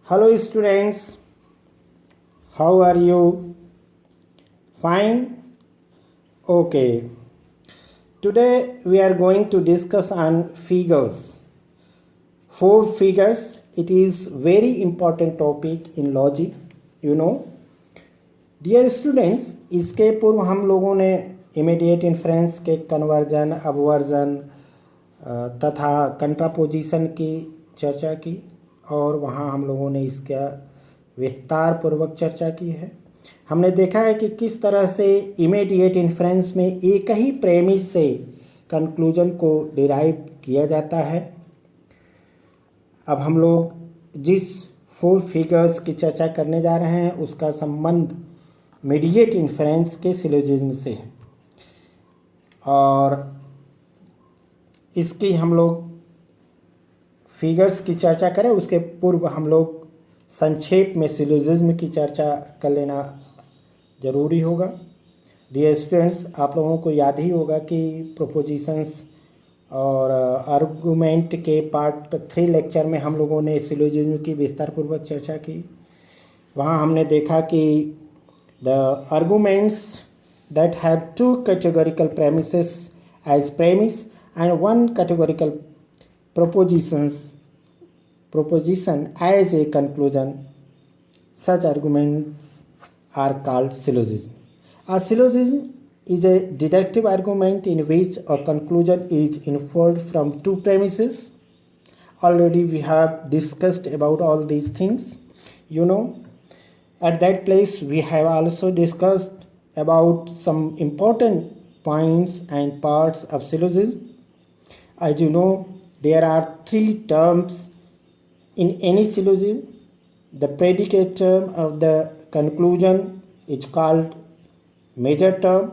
Hello students, how are you? Fine? Okay. Today we are going to discuss on figures. Four figures. It is very important topic in logic, you know. Dear students, इसके पूर्व हम लोगों ने immediate inference के conversion, अपवर्जन तथा कंट्रापोजिशन की चर्चा की और वहाँ हम लोगों ने इसका विस्तार पूर्वक चर्चा की है। हमने देखा है कि किस तरह से इमीडिएट इन्फ्रेंस में एक ही प्रेमिस से कंक्लूजन को डिराइव किया जाता है। अब हम लोग जिस फोर फिगर्स की चर्चा करने जा रहे हैं उसका संबंध मीडिएट इन्फ्रेंस के सिलोजिज्म से है और इसकी हम लोग फिगर्स की चर्चा करें उसके पूर्व हम लोग संक्षेप में सिलोजिज्म की चर्चा कर लेना ज़रूरी होगा। डियर स्टूडेंट्स, आप लोगों को याद ही होगा कि प्रोपोजिशंस और आर्गुमेंट के पार्ट 3 लेक्चर में हम लोगों ने सिलोजिज्म की विस्तारपूर्वक चर्चा की। वहाँ हमने देखा कि the arguments that have 2 categorical premises as premise and 1 categorical proposition as a conclusion, such arguments are called syllogism. A syllogism is a deductive argument in which a conclusion is inferred from 2 premises. Already we have discussed about all these things, you know. At that place we have also discussed about some important points and parts of syllogism. As you know, there are 3 terms in any syllogism. The predicate term of the conclusion is called major term.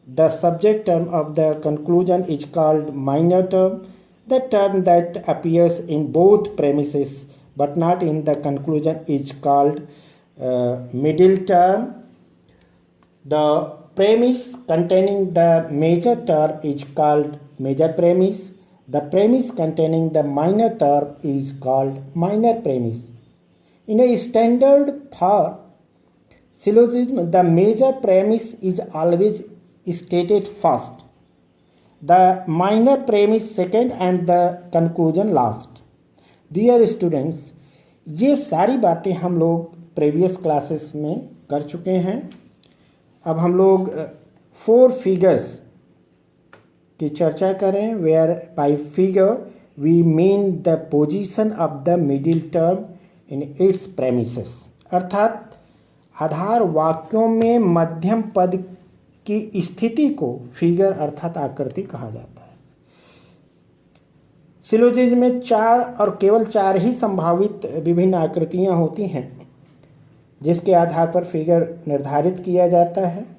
The subject term of the conclusion is called minor term. The term that appears in both premises but not in the conclusion is called middle term. The premise containing the major term is called major premise. The premise containing the minor term is called minor premise. In a standard for syllogism, the major premise is always stated first, the minor premise second and the conclusion last. Dear students, ये सारी बातें हम लोग previous classes में कर चुके हैं। अब हम लोग 4 फिगर्स की चर्चा करें। Where by figure we mean the position of the middle term in its premises, अर्थात आधार वाक्यों में मध्यम पद की स्थिति को फिगर अर्थात आकृति कहा जाता है। सिलोजिज्म में 4 और केवल 4 ही संभावित विभिन्न आकृतियां होती हैं जिसके आधार पर फिगर निर्धारित किया जाता है।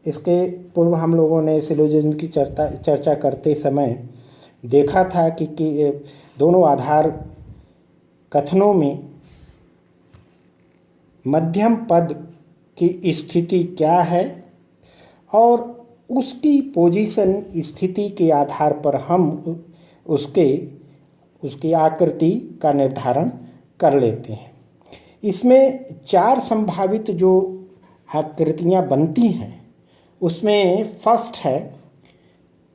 इसके पूर्व हम लोगों ने सिलोजिज्म की चर्चा करते समय देखा था कि दोनों आधार कथनों में मध्यम पद की स्थिति क्या है और उसकी पोजीशन स्थिति के आधार पर हम उसकी आकृति का निर्धारण कर लेते हैं। इसमें 4 संभावित जो आकृतियां बनती हैं उसमें फर्स्ट है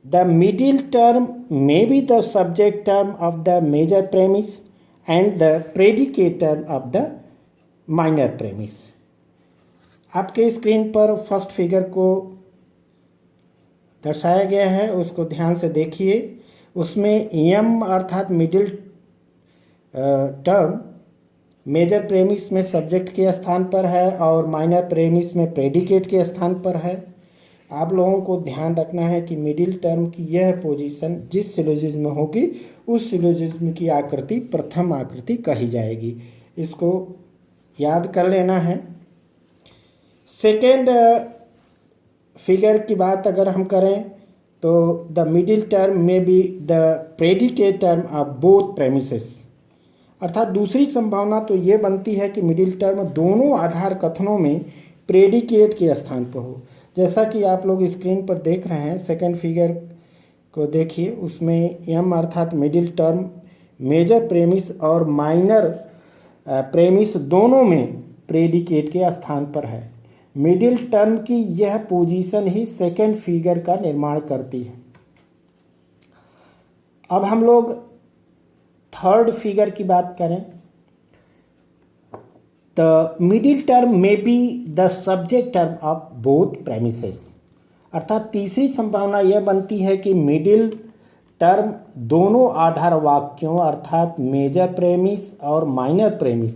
the middle term may be the subject term of the major premise and the predicate term of the minor premise. आपके स्क्रीन पर फर्स्ट फिगर को दर्शाया गया है, उसको ध्यान से देखिए। उसमें एम अर्थात मिडिल टर्म मेजर प्रेमिस में सब्जेक्ट के स्थान पर है और माइनर प्रेमिस में प्रेडिकेट के स्थान पर है। आप लोगों को ध्यान रखना है कि मिडिल टर्म की यह पोजीशन जिस सिलोजिज्म में होगी उस सिलोजिज्म की आकृति प्रथम आकृति कही जाएगी। इसको याद कर लेना है। सेकेंड फिगर की बात अगर हम करें तो द मिडिल टर्म में be the predicate term of both premises, अर्थात दूसरी संभावना तो ये बनती है कि मिडिल टर्म दोनों आधार कथनों में प्रेडिकेट के स्थान पर हो। जैसा कि आप लोग स्क्रीन पर देख रहे हैं, सेकंड फिगर को देखिए। उसमें एम अर्थात मिडिल टर्म मेजर प्रेमिस और माइनर प्रेमिस दोनों में प्रेडिकेट के स्थान पर है। मिडिल टर्म की यह पोजीशन ही सेकेंड फिगर का निर्माण करती है। अब हम लोग थर्ड फिगर की बात करें। द मिडिल टर्म में B the subject term of both premises, अर्थात तीसरी संभावना यह बनती है कि मिडिल टर्म दोनों आधार वाक्यों अर्थात मेजर प्रेमिस और माइनर प्रेमिस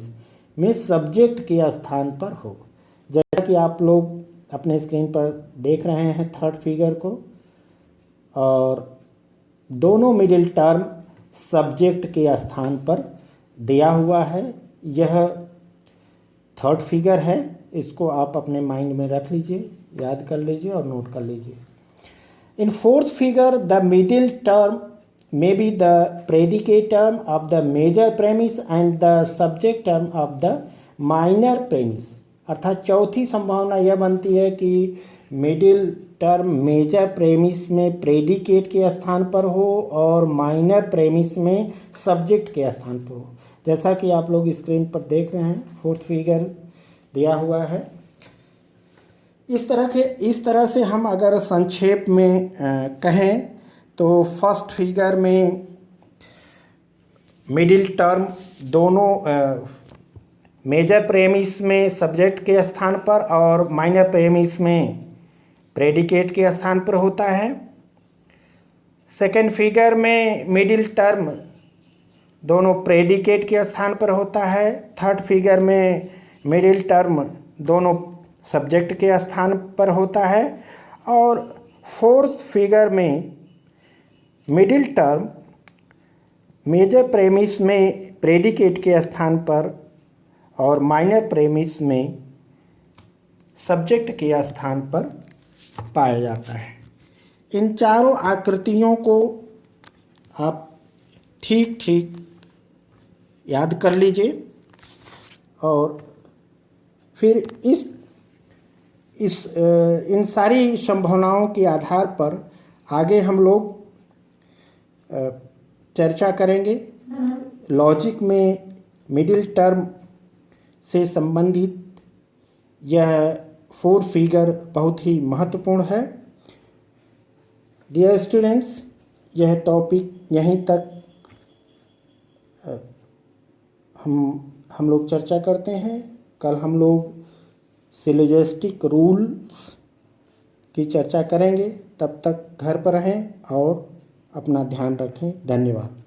में सब्जेक्ट के स्थान पर हो। जैसा कि आप लोग अपने स्क्रीन पर देख रहे हैं थर्ड फिगर को, और दोनों मिडिल टर्म सब्जेक्ट के स्थान पर दिया हुआ है। यह थर्ड फिगर है, इसको आप अपने माइंड में रख लीजिए, याद कर लीजिए और नोट कर लीजिए। In fourth figure the middle term may be the predicate term of the major premise and the subject term of the minor premise, अर्थात चौथी संभावना यह बनती है कि मिडिल टर्म मेजर प्रेमिस में प्रेडिकेट के स्थान पर हो और माइनर प्रेमिस में सब्जेक्ट के स्थान पर हो। जैसा कि आप लोग स्क्रीन पर देख रहे हैं, फोर्थ फिगर दिया हुआ है। इस तरह से हम अगर संक्षेप में कहें तो फर्स्ट फिगर में मिडिल टर्म दोनों मेजर प्रेमिस में सब्जेक्ट के स्थान पर और माइनर प्रेमिस में प्रेडिकेट के स्थान पर होता है। सेकेंड फिगर में मिडिल टर्म दोनों प्रेडिकेट के स्थान पर होता है। थर्ड फिगर में मिडिल टर्म दोनों सब्जेक्ट के स्थान पर होता है। और फोर्थ फिगर में मिडिल टर्म मेजर प्रेमिस में प्रेडिकेट के स्थान पर और माइनर प्रेमिस में सब्जेक्ट के स्थान पर पाया जाता है। इन चारों आकृतियों को आप ठीक ठीक याद कर लीजिए और फिर इन सारी संभावनाओं के आधार पर आगे हम लोग चर्चा करेंगे। लॉजिक में मिडिल टर्म से संबंधित यह फोर्थ फिगर बहुत ही महत्वपूर्ण है। डियर स्टूडेंट्स, यह टॉपिक यहीं तक हम लोग चर्चा करते हैं। कल हम लोग सिलोजिस्टिक रूल्स की चर्चा करेंगे। तब तक घर पर रहें और अपना ध्यान रखें। धन्यवाद।